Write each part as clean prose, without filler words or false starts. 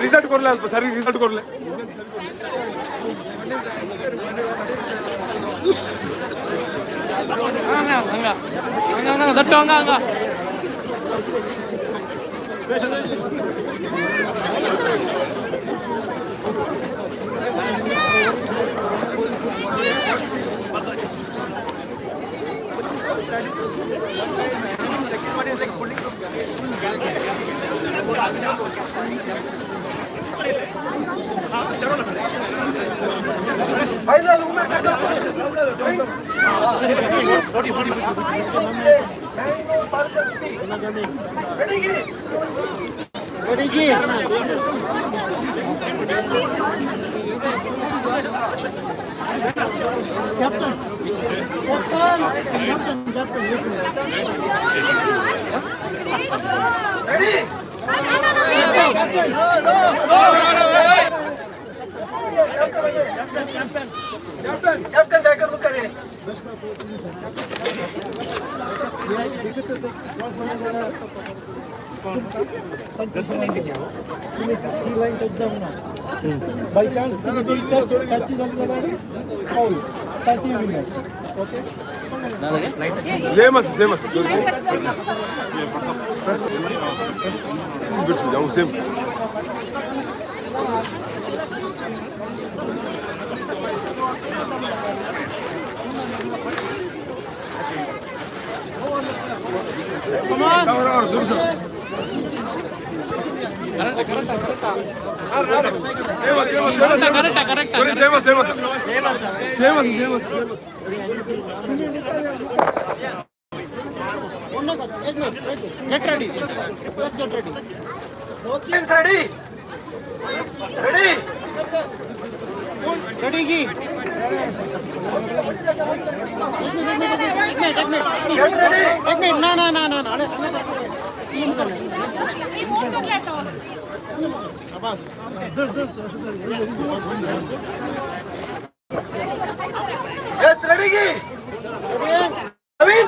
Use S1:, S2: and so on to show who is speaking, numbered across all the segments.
S1: Result करले सरी result करले दट्ट
S2: कैप्टन टाइगर लुक करिए
S3: by chance touch foul 30 minutes okay
S1: Same as same.
S3: come on get ready let's get ready
S2: both teams ready
S3: ready gi एक minute ना
S2: yes ready gi Naveen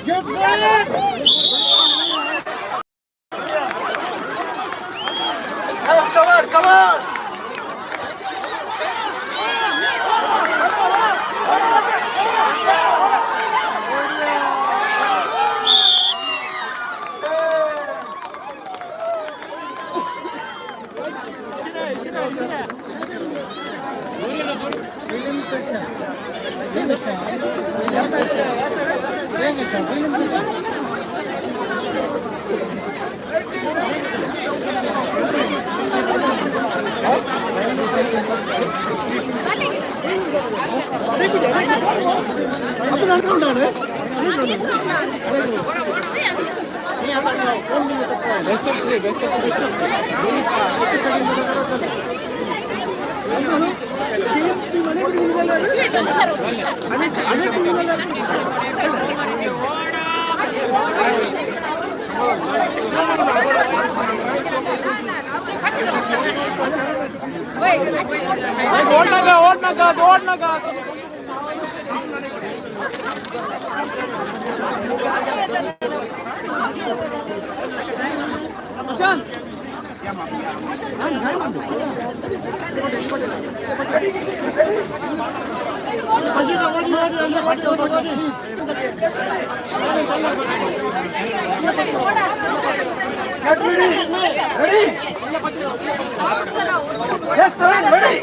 S3: get ready
S2: yes come on
S4: दौड़ लगा
S2: get ready yes Naveen ready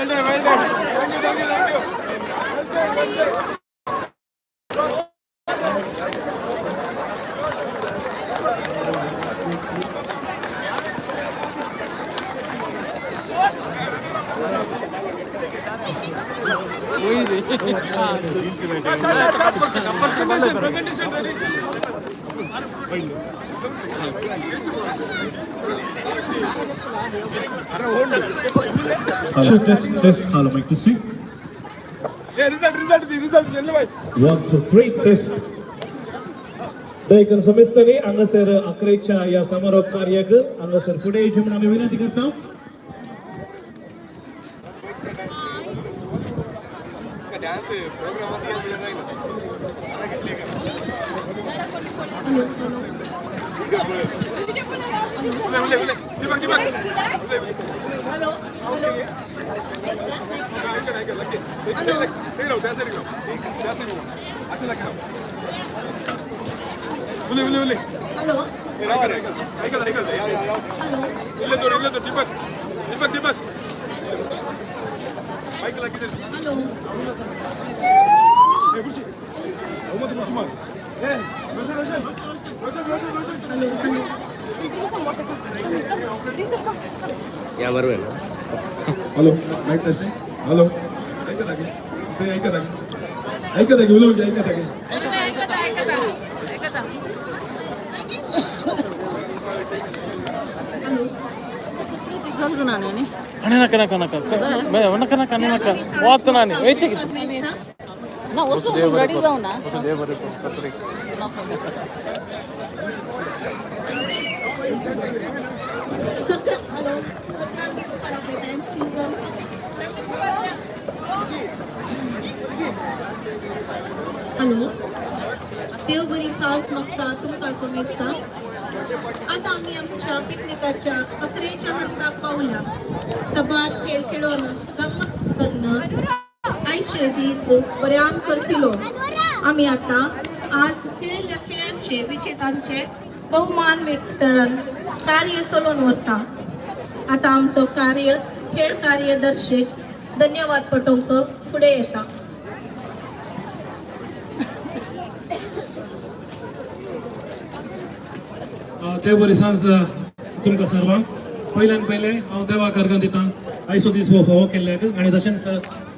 S1: Well done. Presentation ready.
S5: Test. Hello, mic testing.
S1: Yeah, result.
S5: 1, 2, 3, test. देखील समेस्तनी हांगासर अकरेच्या या समारोप कार्याक हांगासर फुडें येवचे म्हणून आमी विनंती करता.
S1: डान्स प्रोग्रामात येईल नाही
S6: हॅलो हॅलो हॅलो
S1: या बरोबर
S7: हॅलो माईक टेस्टिंग हॅलो ऐकत आहे ते ऐकत आहे उलवचे ऐकत आहे
S6: गरज नाही
S4: आणि नका नका नका नका नका नका वाचतो ना व्हायचे की
S6: ना वस्तू गाडी जाऊ ना हॅलो देव बरी सास मागता तुमकां सोमेस्ता आता आम्ही आमच्या पिकनिकाच्या अकरेच्या हंताक पावल्या. सभात खेळ खेळून गंमत करणं आयचे दीस बऱ्यान करसिलो. आम्ही आता आज खेळिल्ल्या खेळांचे विजेत्यांचे बहुमान वितरण कार्य चलून वरता. आता आमचो कार्य खेळ कार्यदर्शक धन्यवाद पटोवंक फुडें येता.
S5: देव बरी सांज तुमकां सर्वांक. पयल्यान पयलें हांव देवाक अर्घ दितां आयचो दीस हो फावो केल्ल्याक आनी तशेंच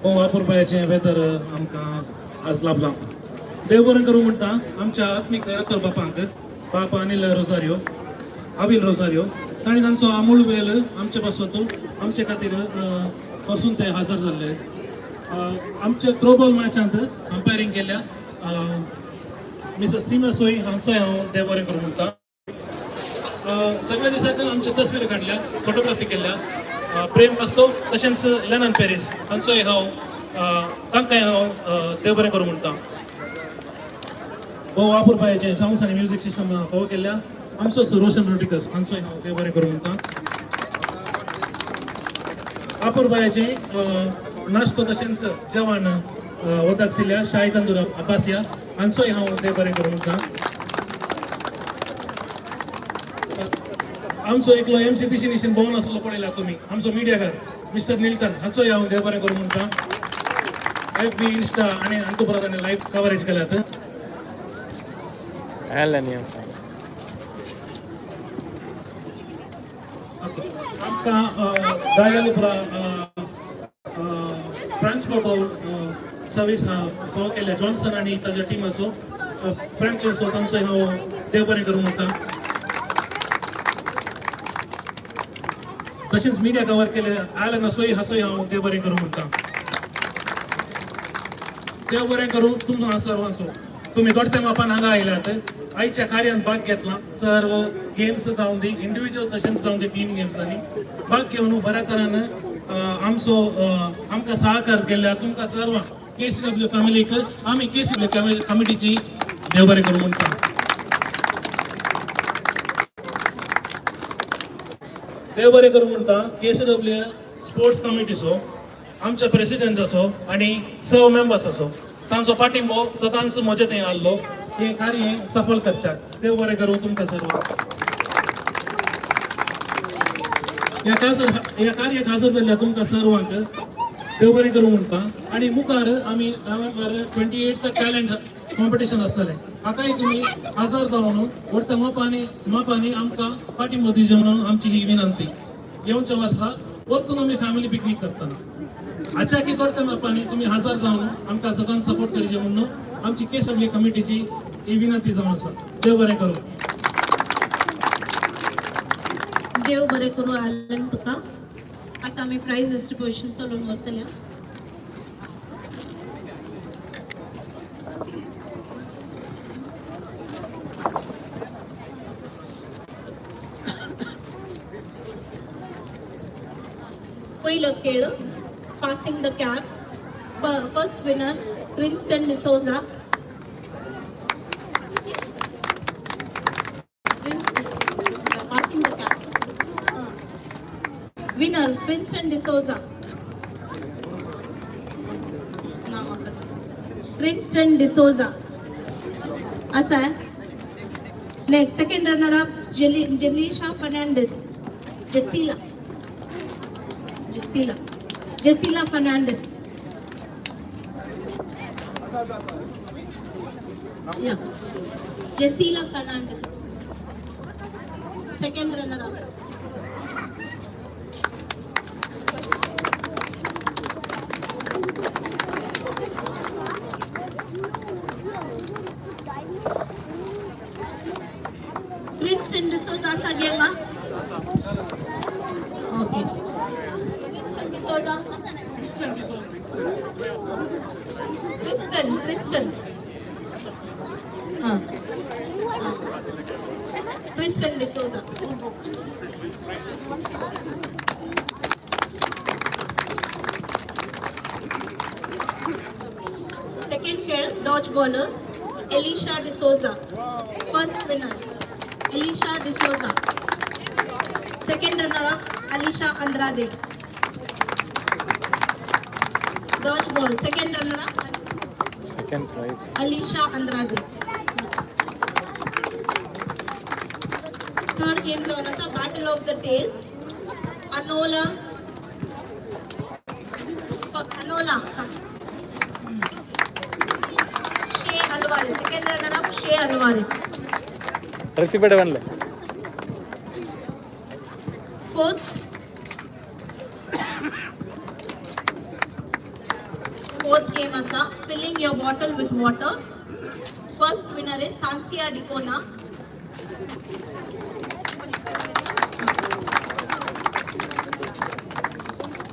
S5: हो वापरपाचें वेदर आमकां आज लाभलां. देव बरें करूं म्हणटा आमच्या आत्मीक डायरेक्टर बापांक बाप अनिल रोजारियो अबिल रोजारियो तांणी तांचो अमूल वेळ आमचे पासून आमचे खातीर वचून ते हजर जाल्ले. आमच्या थ्रोबॉल मॅचांत अंपायरींग केल्या मिस्टर सीमा सोई हांचोय हांव देव बरें करूं म्हणटा. सगळ्या दिसाक आमचे तस्वीर काडल्या फोटोग्राफी केल्या. प्रेम कस्तो तशेंच लेनन पॅरीस हांचोय हांव तांकांय हांव देव बरें करूं म्हणटा. हो वापरपाचें साऊंड्स आनी म्युजीक सिस्टम फावो केल्या आमचो रोशन रोड्रिगस हांचोय हांव देव बरें करूं म्हणटा. वापरपाचें नाश्तो तशेंच जेवण वताक सिल्या शाही तंदूर अब्बासिया हांचोय हांव देव बरें करूं म्हणटा. आमचो एकलो MCTC निशीन भोवन आसलो पळयला तुमी आमचो मिडियाकार मिस्टर निल्टन हाचोय हांव देव बरें करूं म्हणटा. FB इंस्टा आनी हांतू परत आनी लायव्ह कवरेज केल्यात. आमकां दायली पुरा ट्रान्सपोर्ट सर्वीस फावो केल्या जॉन्सन आनी ताज्या टिमाचो फ्रँकलिन सो तांचोय हांव देव बरें करूं म्हणटा. तशेंच मिडिया कवर केले आयलन असोय हाचोय हांव देव बरें करूं म्हणटा. देव बरें करूं तुमकां सर्वांचो. तुमी गोडते मापान हांगा आयल्यात आयच्या कार्यान भाग घेतला. सर्व गेम्स जावं दी इंडिविज्युअल तशेंच जावं दी टीम गेम्सांनी भाग घेवन बऱ्या तरान आमकां सहकार केल्या तुमकां सर्वांक KCW फॅमिलीक आमी KCW कमिटीची देव बरें करूं म्हणटा. देव बरें करूं म्हणटा KCW स्पोर्ट्स कमिटीचो आमचे प्रेसिडेंट असो आनी सर्व मेंबर्स असो तांचो पाठिंबो सदांच म्हजे थंय आसलो हे कार्य सफल करच्याक. देव बरें करूं तुमकां सर्वांक. ह्या कार्याक हजर जाल्ल्या तुमकां सर्वांक देव बरें करूं म्हणटा. आनी मुखार आमी नोव्हेंबर 28 टॅलंट कॉम्पिटिशन आसतलें हाकाय तुमी हजर जावन व्हडल्या मापांनी आमकां पाठिंबो दिवचे म्हणून आमची ही विनंती. येवच्या वर्सा परतून आमी फॅमिली पिकनीक करतना हाच्या की व्हडल्या मापांनी तुमी हजर जावन आमकां सदांच सपोर्ट करचे म्हणून आमची KCW कमिटीची ही विनंती जावन आसा. देव बरें करूं.
S6: देव बरें करूं आयलन तुका. आता आमी प्राइज डिस्ट्रीब्युशन चलून व्हरतल्या. पहिलं खेळ passing the cap first winner Princeton D'Souza passing the cap winner Princeton D'Souza Princeton D'Souza असा आहे. Next second runner up Jelisha Fernandes Jesila Fernandes या Jesila Fernandes second runner up. Princeton D'Souza असा घेगा. ओके क्रिस्टन हाँ क्रिस्टन डिसोजा. सेकंड खेळ dodge baller Elisha D'Souza first winner Elisha D'Souza. Second runner up Alisha Andrade dodge ball second runner up
S4: second prize
S6: Alisha Andrade. Third game जाऊन असा बॅटल ऑफ द टेल्स अनोला शे Alvarez second runner up शे Alvarez.
S4: Recipe बनले
S6: Fourth game asa filling your bottle with water. First winner is Sansia Dicona.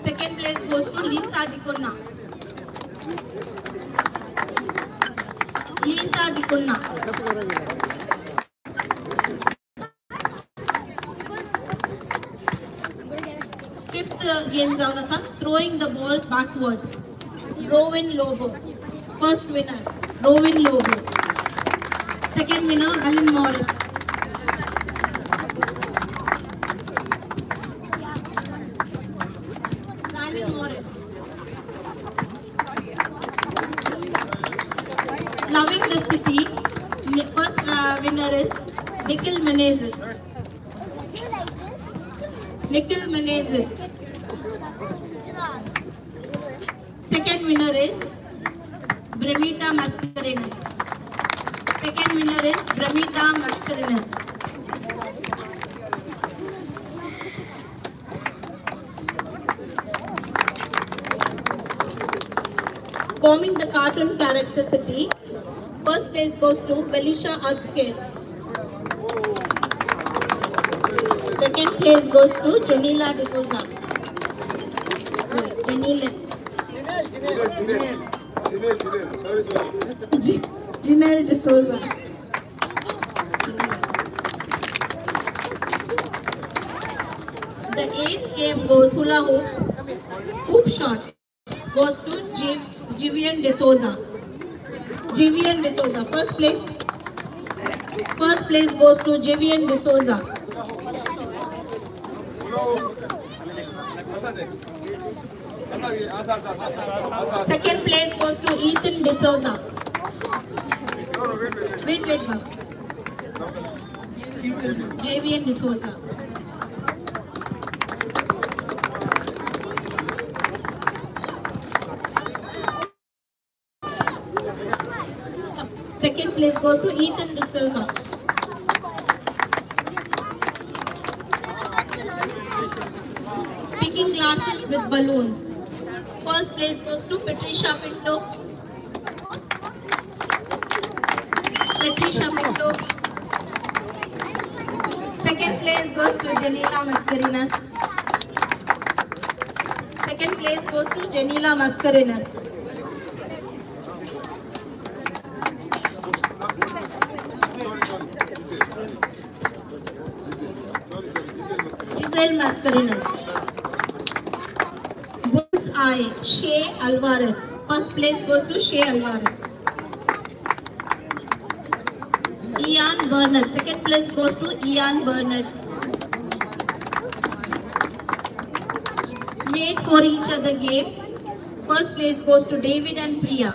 S6: Second place goes to Lisa Dicona. Fifth game जाऊन असा throwing the ball backwards. Rowan Lobo. First winner Rowan Lobo. Second winner Alan Morris. Alan Morris. Loving the City. First winner is Nikhil Menezes. Second winner is Bremita Mascarenhas. Forming the cartoon character City. First place goes to Belisha Arcade. Second place goes to Janila D'Souza. Janelle D'Souza. The eighth game goes hula hoop shot goes to Jivian D'Souza. First place goes to Jivian D'Souza. Second place goes to Ethan D'Souza. Wait, Bob. Javian D'Souza. Second place goes to Ethan D'Souza. Picking glasses with balloons. First place goes to Patricia Pinto. Second place goes to Janila Mascarenhas. Giselle Mascarenhas. I, Shea Alvarez. First place goes to Shea Alvarez. Ian Burnett. Second place goes to Ian Burnett. Made for each other game. First place goes to David and Priya.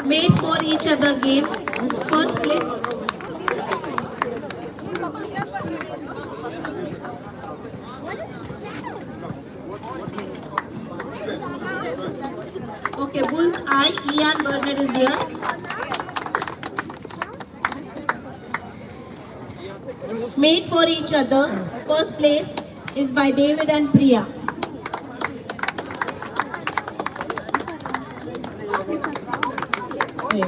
S6: Made for each other game. First place. Okay, bull's eye. Ian Burnett is here. Made for each other. First place is by David and Priya. Okay.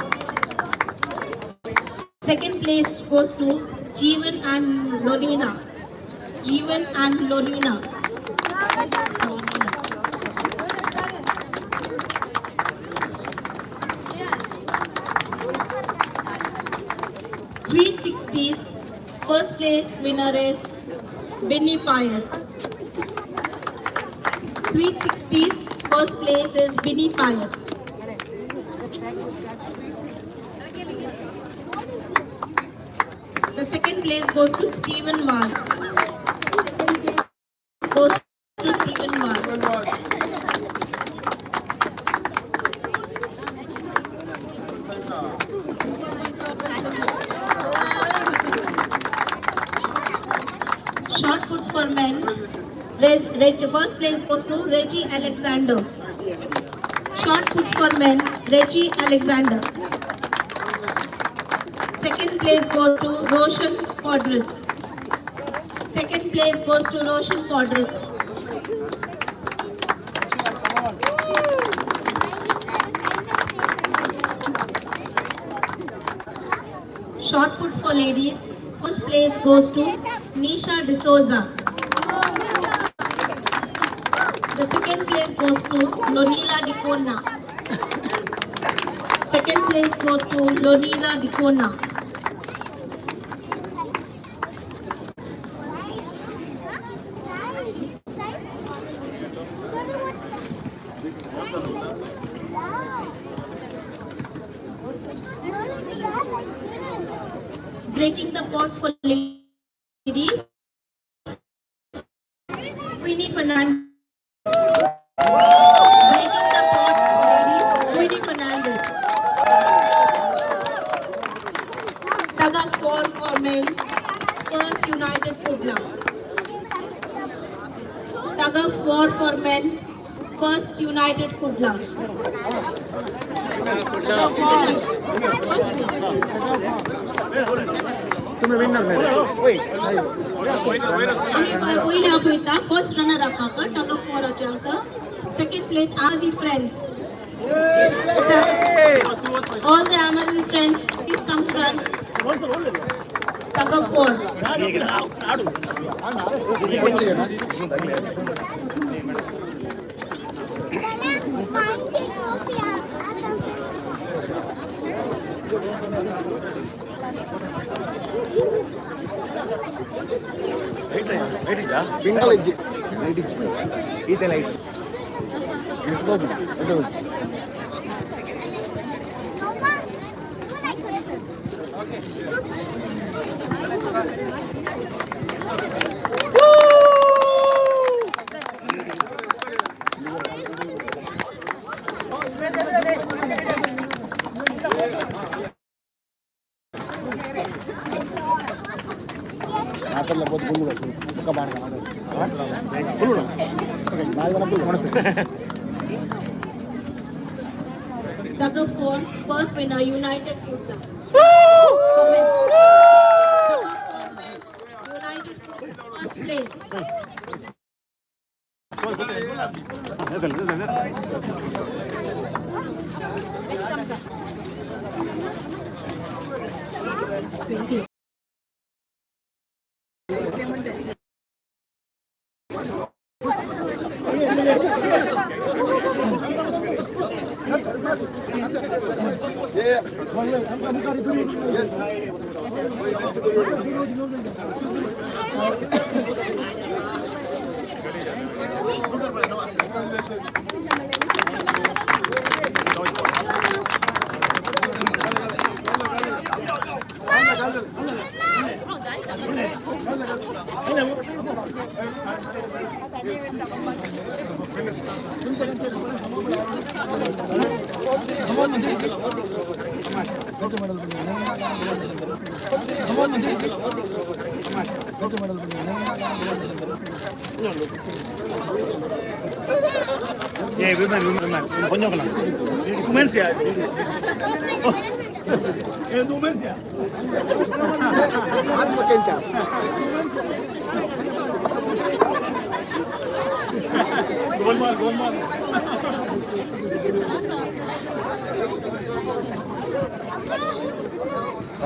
S6: Second place goes to Jeevan and Lolina. Jeevan and Lolina. Sweet 60s. First place winner is Benny Pius. Sweet 60s. First place is Benny Pius. The second place goes to Stephen Vaz. Second place goes to Stephen Vaz. Shot put for men. First place goes to Reggie Alexander. Shot put for men. Reggie Alexander. Second place goes to Roshan Quadras. Second place goes to Roshan Quadras. Shot put for ladies. First place goes to Nisha D'Souza. The second place goes to Lonila Dicona. Second place goes to Lonila Dicona. Breaking the pot for ladies, Winnie Fernandez. Breaking the pot for ladies, Winnie Fernandez. Tug of war for men, First United Pudla. Tug of war for men, First United Pudla. First runner up tug of war achanka. Second place are the friends. All the Amaral friends, please come front. Tug of war. Tug of war, first winner, United Pudla. United Pudla, first place.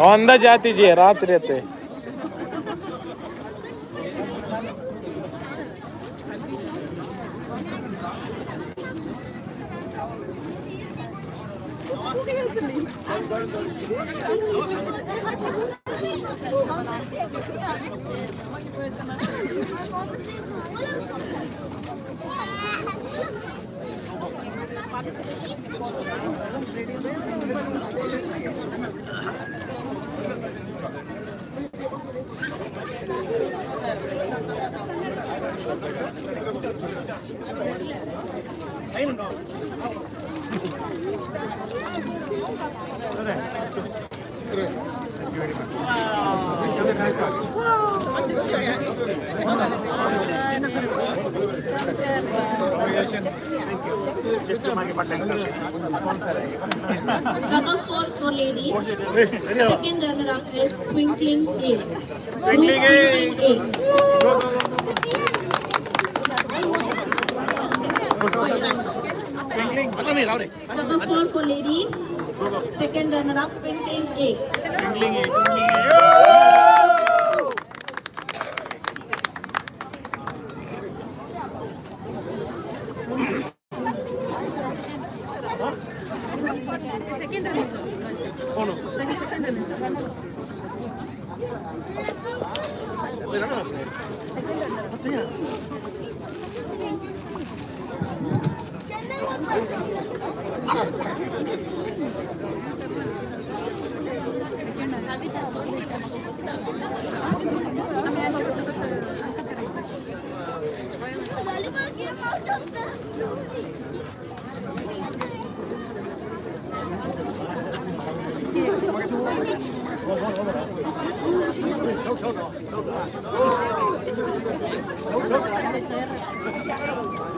S4: अंदाज आती जी रात रहते
S6: Tug of war for ladies. Second runner-up is Twinkling A. Twinkling A. Tug of war for ladies. Second runner-up Twinkling A.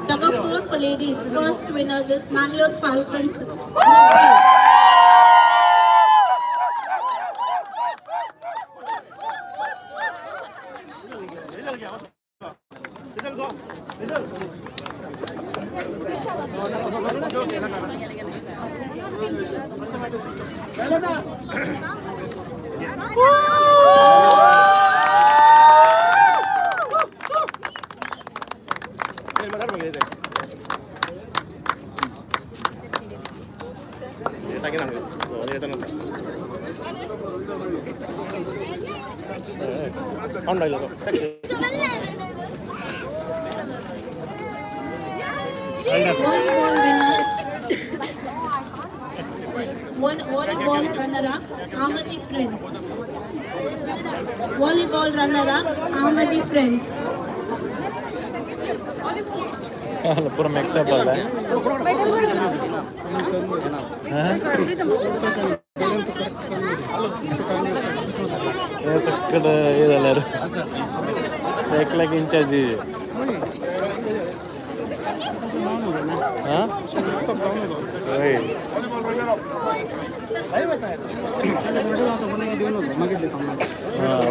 S6: Tug of war for ladies. First winners is Mangalore Falcons. Volleyball winners. Volleyball runner-up Ahmadi Friends. Volleyball runner-up Ahmadi Friends.
S4: पूरा mix up वाला है ఇక్కడ ఏదన్నారు ఎక్లకి incharge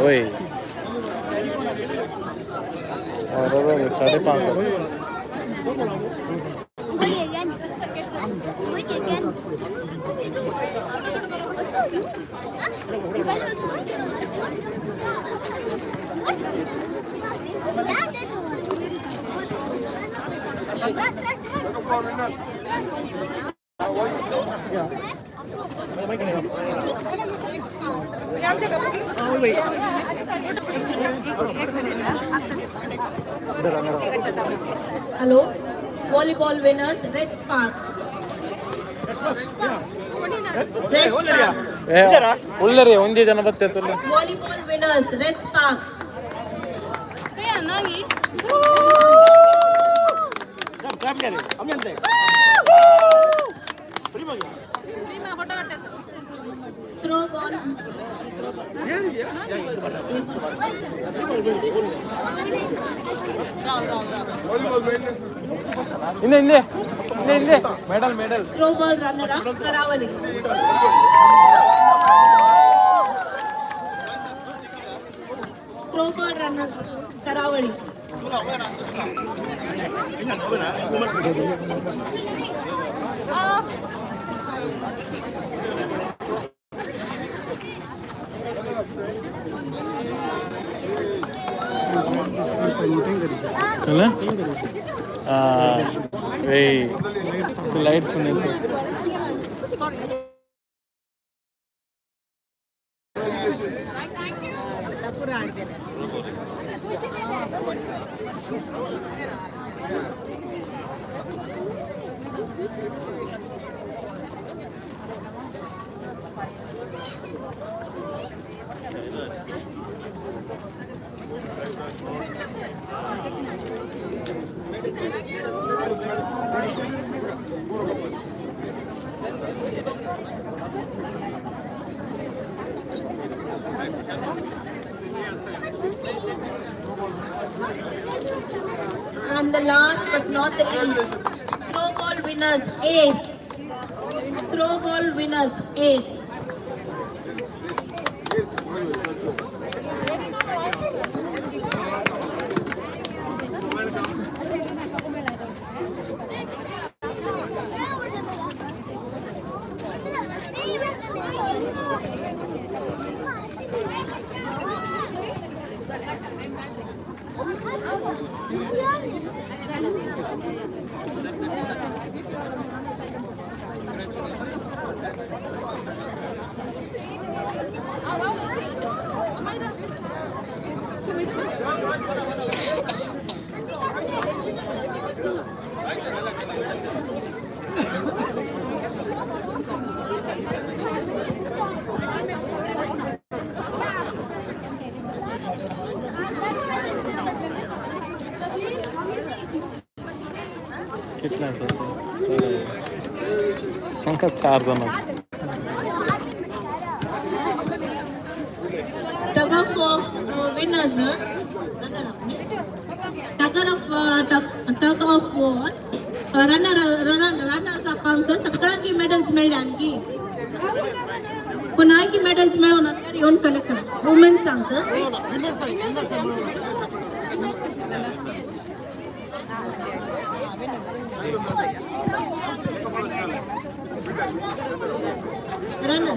S4: वही और 550
S6: Tug Hello. Volleyball winners, Red Spark. Red Spark.
S4: ಒಳ್ಳೆ ಒಂದೇ ಜನ ಬರ್ತೈತಲ್ಲ
S6: Volleyball winners, Red Spark. Throw ball.
S4: ಹಿಂದೆ ಹಿಂದೆ ಹಿಂದೆ ಹಿಂದೆ medal medal
S6: Throw ball runner up, Karavali. Throw ball runners, Karavali.
S4: चला लाइट्स ఉన్నాయి sir
S6: And the last but not the least, throw ball winners, Ace. Throw ball winners, Ace. कितना है sir पंखा 4 दोनों Tug of war winners, tug of war runners up अंक सगळा की medals मिळले आणखी पुन्हा की मेडल्स मिळवणार येऊन कलेक्ट करा वुमेन सांगतं रनर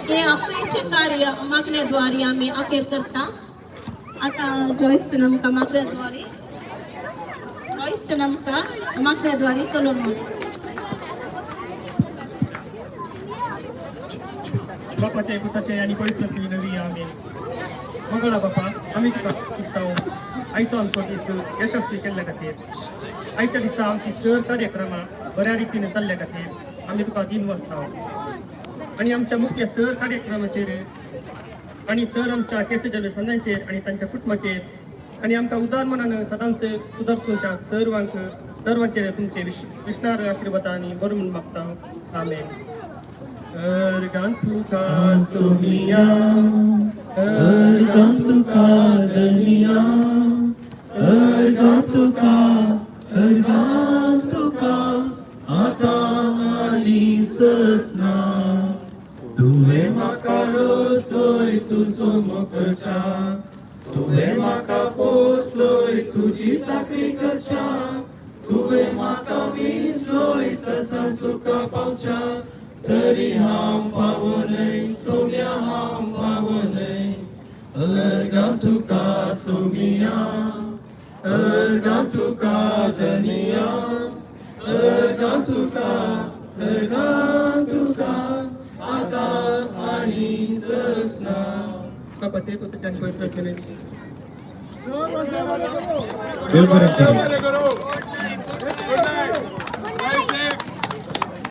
S6: हे अपेचे कार्य मागण्याद्वारे आम्ही अखेर करता आता जॉईस नमका मागण्याद्वारे सलोन
S8: बापाचे पुताचे आणि पवित्र नवी आम्ही मंगळा बापा आम्ही तुका शिकताव आयचो आमचो दीस यशस्वी केल्ल्या खातीर आयच्या दिसा आमची सर कार्यक्रमां बऱ्या रितीने चल्ल्या खातीर आमी तुका दिन वचता आणि आमच्या मुख्य सर कार्यक्रमाचेर आणि सर आमच्या केसीडब्ल्यू संघांचेर आणि तांच्या कुटुंबाचेर आणि आमकां उदार मनान सदांच सुदर्शनच्या सर्वांचेर तुमचे विस्तार आशिर्वादांनी बरो म्हणून मागता आमेन Ergantuka Sumia, Ergantuka Dania, Ergantuka Atani Sasna, Tuhe Makarostoi Tu Somokacha, Tuhe Makaposloi Tuji Sakrikacha, Tuhe Makavisloi Sasan Suka Paucha, तरी हम पावले सोम्या हम पावले अलगा तुका सोमिया
S7: अर्गां तुका धनिया अर्गां तुका आता आनी ससना
S8: बापाचे पुत्र त्यांनी पवित्र केले
S7: देव बरें करूं